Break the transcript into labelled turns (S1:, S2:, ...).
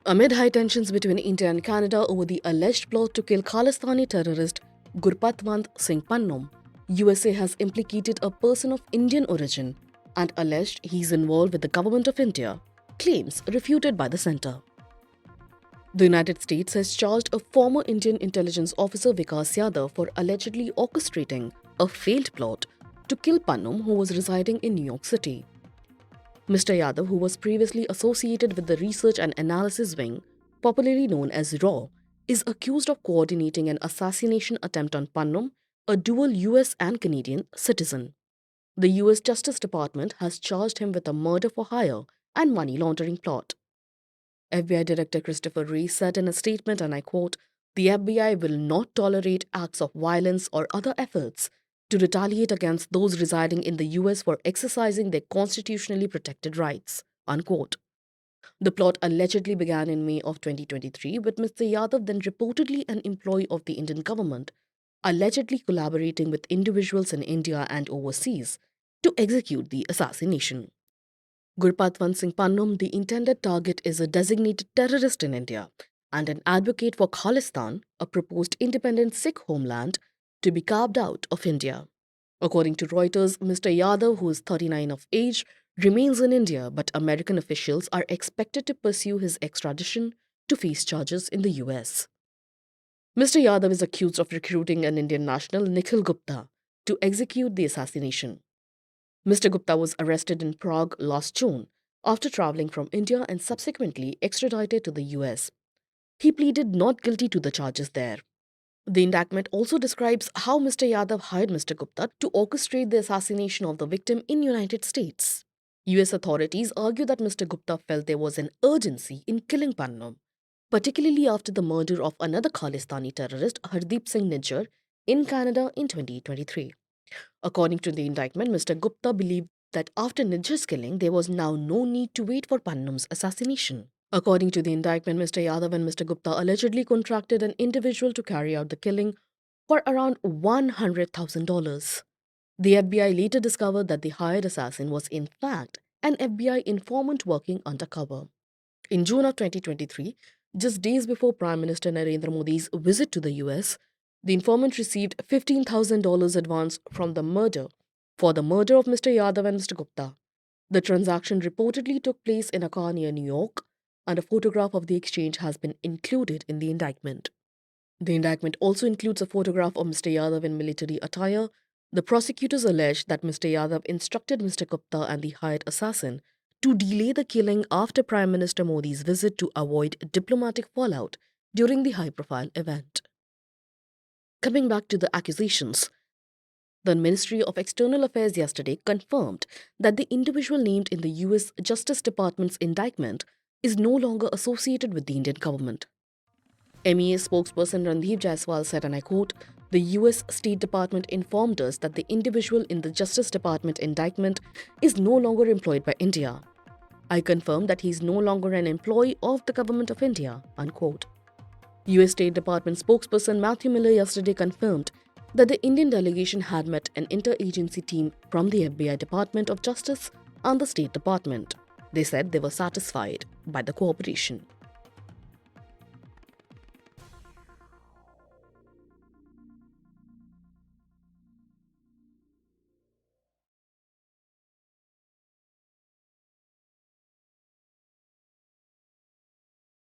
S1: Amid high tensions between India and Canada over the alleged plot to kill Khalistani terrorist Gurpatwant Singh Pannun, USA has implicated a person of Indian origin and alleged he's involved with the government of India, claims refuted by the centre. The United States has charged a former Indian intelligence officer Vikas Yadav for allegedly orchestrating a failed plot to kill Pannun, who was residing in New York City. Mr. Yadav, who was previously associated with the Research and Analysis Wing, popularly known as RAW, is accused of coordinating an assassination attempt on Pannun, a dual US and Canadian citizen. The US Justice Department has charged him with a murder for hire and money laundering plot. FBI Director Christopher Wray said in a statement, and I quote, "The FBI will not tolerate acts of violence or other efforts to retaliate against those residing in the US for exercising their constitutionally protected rights," unquote. The plot allegedly began in May of 2023, with Mr. Yadav, then reportedly an employee of the Indian government, allegedly collaborating with individuals in India and overseas to execute the assassination. Gurpatwant Singh Pannun, the intended target, is a designated terrorist in India and an advocate for Khalistan, a proposed independent Sikh homeland to be carved out of India. According to Reuters, Mr. Yadav, who is 39 of age, remains in India, but American officials are expected to pursue his extradition to face charges in the US. Mr. Yadav is accused of recruiting an Indian national, Nikhil Gupta, to execute the assassination. Mr. Gupta was arrested in Prague last June after traveling from India and subsequently extradited to the US. He pleaded not guilty to the charges there. The indictment also describes how Mr. Yadav hired Mr. Gupta to orchestrate the assassination of the victim in United States. US authorities argue that Mr. Gupta felt there was an urgency in killing Pannun, particularly after the murder of another Khalistani terrorist, Hardeep Singh Nijjar, in Canada in 2023. According to the indictment, Mr. Gupta believed that after Nijjar's killing, there was now no need to wait for Pannun's assassination. According to the indictment, Mr. Yadav and Mr. Gupta allegedly contracted an individual to carry out the killing for around $100,000. The FBI later discovered that the hired assassin was in fact an FBI informant working undercover. In June of 2023, just days before Prime Minister Narendra Modi's visit to the US, the informant received $15,000 advance for the murder of Mr. Yadav and Mr. Gupta. The transaction reportedly took place in a car near New York, and a photograph of the exchange has been included in the indictment. The indictment also includes a photograph of Mr. Yadav in military attire. The prosecutors alleged that Mr. Yadav instructed Mr. Gupta and the hired assassin to delay the killing after Prime Minister Modi's visit to avoid diplomatic fallout during the high-profile event. Coming back to the accusations, the Ministry of External Affairs yesterday confirmed that the individual named in the US Justice Department's indictment is no longer associated with the Indian government. MEA spokesperson Randhir Jaiswal said, and I quote, "The US State Department informed us that the individual in the Justice Department indictment is no longer employed by India. I confirm that he is no longer an employee of the government of India," unquote. US State Department spokesperson Matthew Miller yesterday confirmed that the Indian delegation had met an interagency team from the FBI Department of Justice and the State Department. They said they were satisfied by the cooperation.